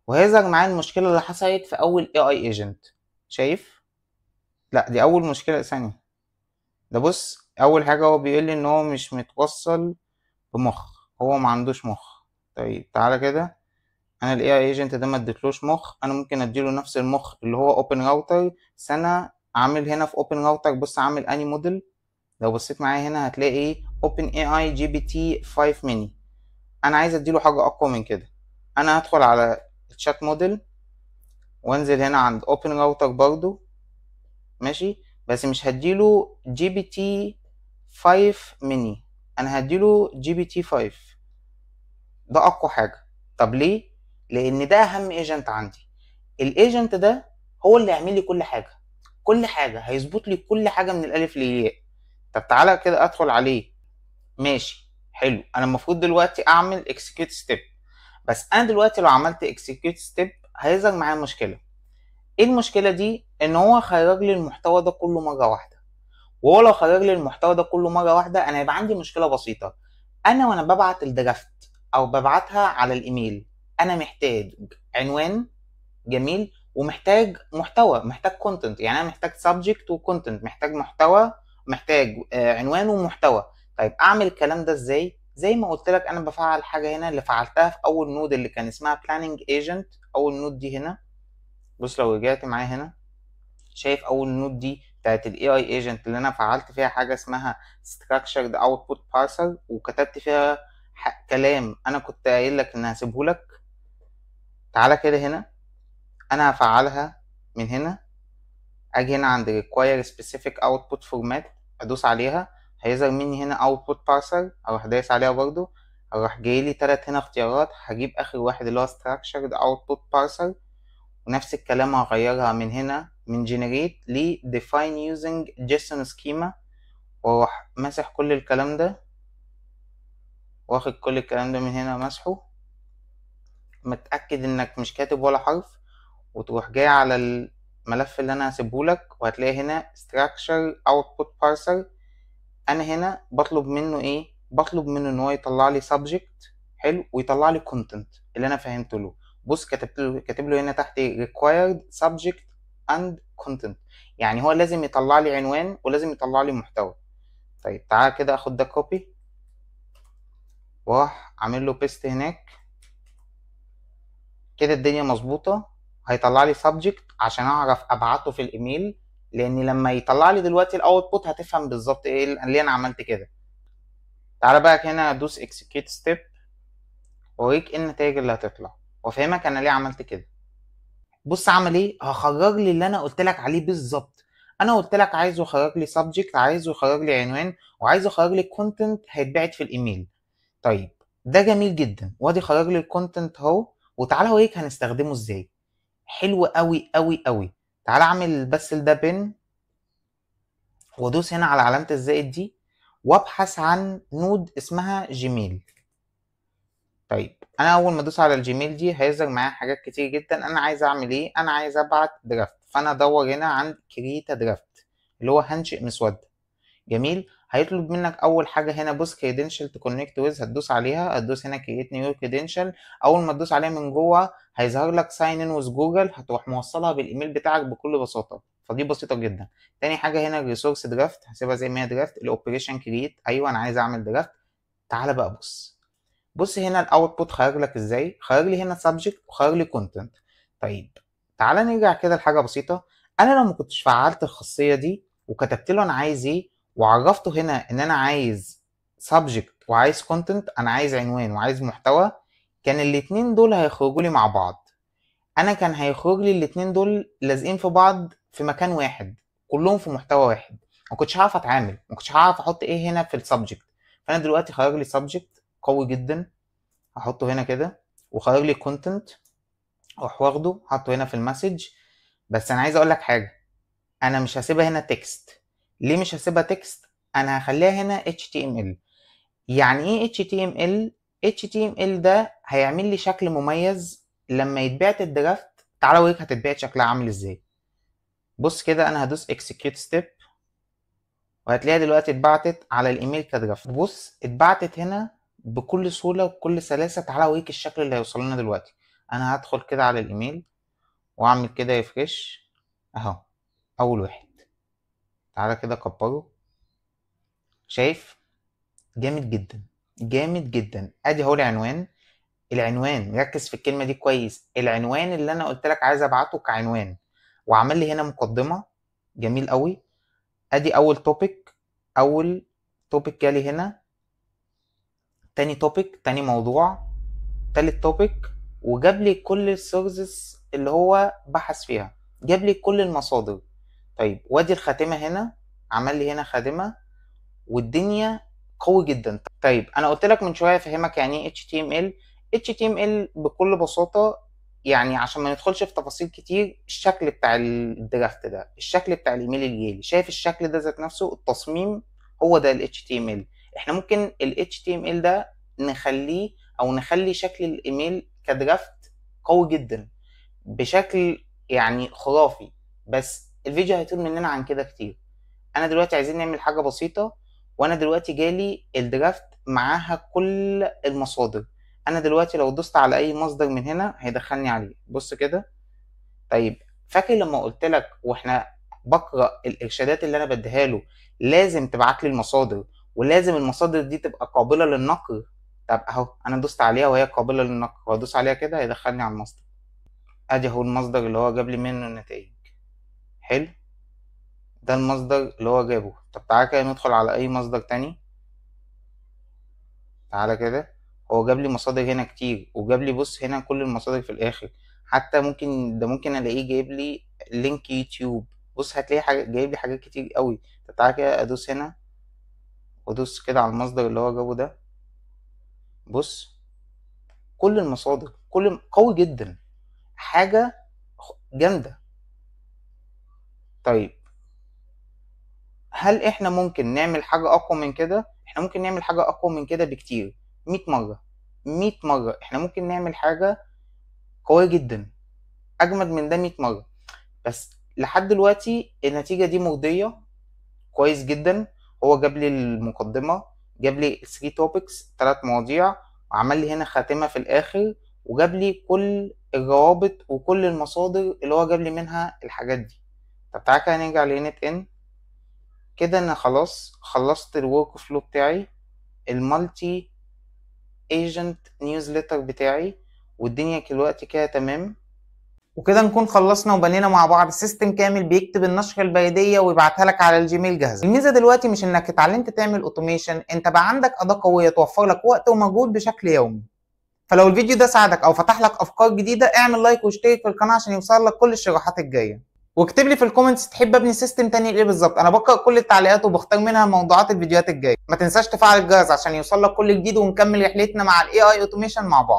وهيظهر معايا المشكله اللي حصلت في اول اي اي ايجنت. شايف؟ لا دي اول مشكله ثانيه. ده بص اول حاجه هو بيقول لي ان هو مش متوصل بمخ، هو ما عندوش مخ. طيب تعالى كده، انا الاي اي ايجنت ده ما اديتلوش مخ، انا ممكن اديله نفس المخ اللي هو اوبن راوتر. بس انا عامل هنا في اوبن راوتر بص عامل اني موديل. لو بصيت معايا هنا هتلاقي ايه؟ اوبن اي اي جي بي تي 5 ميني. انا عايز اديله حاجه اقوى من كده. انا هدخل على الشات موديل وانزل هنا عند اوبن راوتر برضو، ماشي، بس مش هديله جي بي تي 5 ميني، انا هديله جي بي تي 5. ده اقوى حاجه. طب ليه؟ لان ده اهم ايجنت عندي. الايجنت ده هو اللي يعمل لي كل حاجه، كل حاجه هيظبط لي كل حاجه من الالف للياء. طب تعالى كده ادخل عليه. ماشي حلو، انا المفروض دلوقتي اعمل execute step، بس انا دلوقتي لو عملت execute step هيظهر معايا مشكله. ايه المشكله دي؟ ان هو خرج لي المحتوى ده كله مره واحده، وهو لو خرج لي المحتوى ده كله مره واحده انا هيبقى عندي مشكله بسيطه. انا وانا ببعت الدرافت او ببعتها على الايميل انا محتاج عنوان جميل، ومحتاج محتوى، محتاج كونتنت، يعني انا محتاج سبجكت وكونتنت، محتاج محتوى، محتاج عنوان ومحتوى. طيب اعمل الكلام ده ازاي؟ زي ما قلت لك انا بفعل حاجه هنا اللي فعلتها في اول نود اللي كان اسمها بلاننج ايجنت. اول نود دي هنا، بص لو رجعت معايا هنا شايف اول نود دي بتاعت الاي اي ايجنت اللي انا فعلت فيها حاجه اسمها structured output parser، وكتبت فيها كلام انا كنت قايل لك ان هسيبه لك. تعالى كده هنا انا هفعلها من هنا، اجي هنا عند require specific output format ادوس عليها، هيظهر مني هنا output parser، اروح دايس عليها برضو، اروح جايلي تلات هنا اختيارات، هجيب اخر واحد اللي هو structured output parser، ونفس الكلام هغيرها من هنا من generate ل define using JSON schema، واروح ماسح كل الكلام ده، واخد كل الكلام ده من هنا مسحه، متأكد انك مش كاتب ولا حرف، وتروح جاي على الملف اللي انا هسيبهولك وهتلاقي هنا structure output parser. انا هنا بطلب منه ايه؟ بطلب منه ان هو يطلع لي subject حلو ويطلع لي content اللي انا فهمته له. بص كاتب له هنا تحت required subject and content، يعني هو لازم يطلع لي عنوان ولازم يطلع لي محتوى. طيب تعال كده اخد ده كوبي واروح اعمل له بيست هناك كده، الدنيا مظبوطه. هيطلع لي subject عشان اعرف ابعته في الايميل، لان لما يطلع لي دلوقتي الاوتبوت هتفهم بالظبط ايه اللي انا عملت كده. تعالى بقى هنا ادوس execute step واوريك ايه النتائج اللي هتطلع وافهمك انا ليه عملت كده. بص عمل ايه؟ هخرج لي اللي انا قلت لك عليه بالظبط. انا قلت لك عايزه يخرج لي subject، عايزه يخرج لي عنوان، وعايزه يخرج لي content هيتبعت في الايميل. طيب ده جميل جدا، وادي خرج لي الكونتنت اهو. وتعالى اوريك هنستخدمه ازاي. حلو قوي قوي قوي. تعالى اعمل بس ده بن، وادوس هنا على علامة الزائد دي، وابحث عن نود اسمها جيميل. طيب انا اول ما ادوس على الجيميل دي هيظهر معايا حاجات كتير جدا. انا عايز اعمل ايه؟ انا عايز ابعت درافت، فانا ادور هنا عند كرييت درافت اللي هو هنشئ مسودة. جميل. هيطلب منك اول حاجه هنا بص كريدنشال تو كونكت ويز، هتدوس عليها، هتدوس هنا كرييت نيو كريدنشال. اول ما تدوس عليها من جوه هيظهر لك ساين ان ويز جوجل، هتروح موصلها بالايميل بتاعك بكل بساطه، فدي بسيطه جدا. تاني حاجه هنا الريسورس درافت، هسيبها زي ما هي درافت. الاوبريشن كرييت، ايوه انا عايز اعمل درافت. تعالى بقى بص، بص هنا الاوتبوت خرج لك ازاي؟ خرج لي هنا سبجكت وخرج لي كونتنت. طيب تعالى نرجع كده لحاجه بسيطه. انا لو ما كنتش فعلت الخاصيه دي وكتبت له انا عايز ايه وعرفته هنا ان انا عايز سبجكت وعايز كونتنت، انا عايز عنوان وعايز محتوى، كان الاتنين دول هيخرجوا لي مع بعض. انا كان هيخرج لي الاتنين دول لازقين في بعض في مكان واحد، كلهم في محتوى واحد. ما كنتش هعرف اتعامل، ما كنتش هعرف احط ايه هنا في السبجكت. فانا دلوقتي خرج لي سبجكت قوي جدا، هحطه هنا كده، وخرج لي كونتنت، اروح واخده حاطه هنا في المسج. بس انا عايز اقول لك حاجه، انا مش هسيبها هنا تكست. ليه مش هسيبها تكست؟ انا هخليها هنا HTML. يعني ايه HTML؟ HTML ده هيعمل لي شكل مميز لما يتبعت الدرافت. تعالى اوريك هتتبعت شكلها عامل ازاي. بص كده انا هدوس execute step، وهتلاقيها دلوقتي اتبعتت على الايميل كدرافت. بص اتبعتت هنا بكل سهوله وبكل سلاسه. تعالى اوريك الشكل اللي هيوصل لنا دلوقتي. انا هدخل كده على الايميل واعمل كده ريفريش اهو، اول واحد. تعالى كده كبره، شايف؟ جامد جدا، جامد جدا. ادي اهو العنوان. العنوان ركز في الكلمه دي كويس، العنوان اللي انا قلت لك عايز ابعته كعنوان، وعمل لي هنا مقدمه. جميل قوي. ادي اول توبيك، اول توبيك جالي هنا، تاني توبيك، تاني موضوع، تالت توبيك، وجاب لي كل السورسز اللي هو بحث فيها، جاب لي كل المصادر. طيب وادي الخاتمه هنا، عمل لي هنا خاتمه، والدنيا قوي جدا. طيب انا قلت لك من شويه افهمك يعني ايه HTML. HTML بكل بساطه، يعني عشان ما ندخلش في تفاصيل كتير، الشكل بتاع الدرافت ده، الشكل بتاع الايميل اللي جاي لي، شايف الشكل ده ذات نفسه، التصميم هو ده ال HTML. احنا ممكن ال HTML ده نخليه او نخلي شكل الايميل كدرافت قوي جدا بشكل يعني خرافي، بس الفيديو هيطول مننا عن كده كتير. انا دلوقتي عايزين نعمل حاجه بسيطه، وانا دلوقتي جالي الدرافت معاها كل المصادر. انا دلوقتي لو دوست على اي مصدر من هنا هيدخلني عليه، بص كده. طيب فاكر لما قلت لك واحنا بقرا الارشادات اللي انا بديها له لازم تبعت لي المصادر، ولازم المصادر دي تبقى قابله للنقر؟ طب اهو انا دوست عليها وهي قابله للنقر، وادوس عليها كده هيدخلني على المصدر. ادي اهو المصدر اللي هو جاب لي منه النتائج. حلو، ده المصدر اللي هو جابه. طب تعالى كده ندخل على اي مصدر تاني. تعالى كده، هو جاب لي مصادر هنا كتير، وجاب لي بص هنا كل المصادر في الاخر. حتى ممكن ده ممكن الاقيه جايب لي لينك يوتيوب. بص هتلاقي حاجة جايب لي حاجات كتير قوي. طب تعالى كده ادوس هنا وادوس كده على المصدر اللي هو جابه ده. بص كل المصادر، كل قوي جدا، حاجة جامدة. طيب هل احنا ممكن نعمل حاجة اقوى من كده؟ احنا ممكن نعمل حاجة اقوى من كده بكتير، 100 مرة. 100 مرة احنا ممكن نعمل حاجة قوية جدا، اجمد من ده 100 مرة. بس لحد دلوقتي النتيجة دي مرضية، كويس جدا. هو جاب لي المقدمة، جاب لي 3 توبكس 3 مواضيع، وعمل لي هنا خاتمة في الاخر، وجاب لي كل الروابط وكل المصادر اللي هو جاب لي منها الحاجات دي. طب تعالى كده نرجع لنت ان. كده انا خلاص خلصت الورك فلو بتاعي، المالتي ايجنت نيوزليتر بتاعي، والدنيا دلوقتي كده تمام. وكده نكون خلصنا وبنينا مع بعض سيستم كامل بيكتب النشرة البريدية ويبعتها لك على الجيميل جاهزة. الميزة دلوقتي مش انك اتعلمت تعمل اوتوميشن، انت بقى عندك أداة قوية توفر لك وقت ومجهود بشكل يومي. فلو الفيديو ده ساعدك او فتح لك افكار جديدة، اعمل لايك واشترك في القناة عشان يوصل لك كل الشروحات الجاية. واكتب لي في الكومنتس تحب ابني سيستم تاني لايه بالظبط، انا بقرا كل التعليقات وبختار منها موضوعات الفيديوهات الجايه. ما تنساش تفعل الجرس عشان يوصل لك كل جديد، ونكمل رحلتنا مع الاي اي اوتوميشن مع بعض.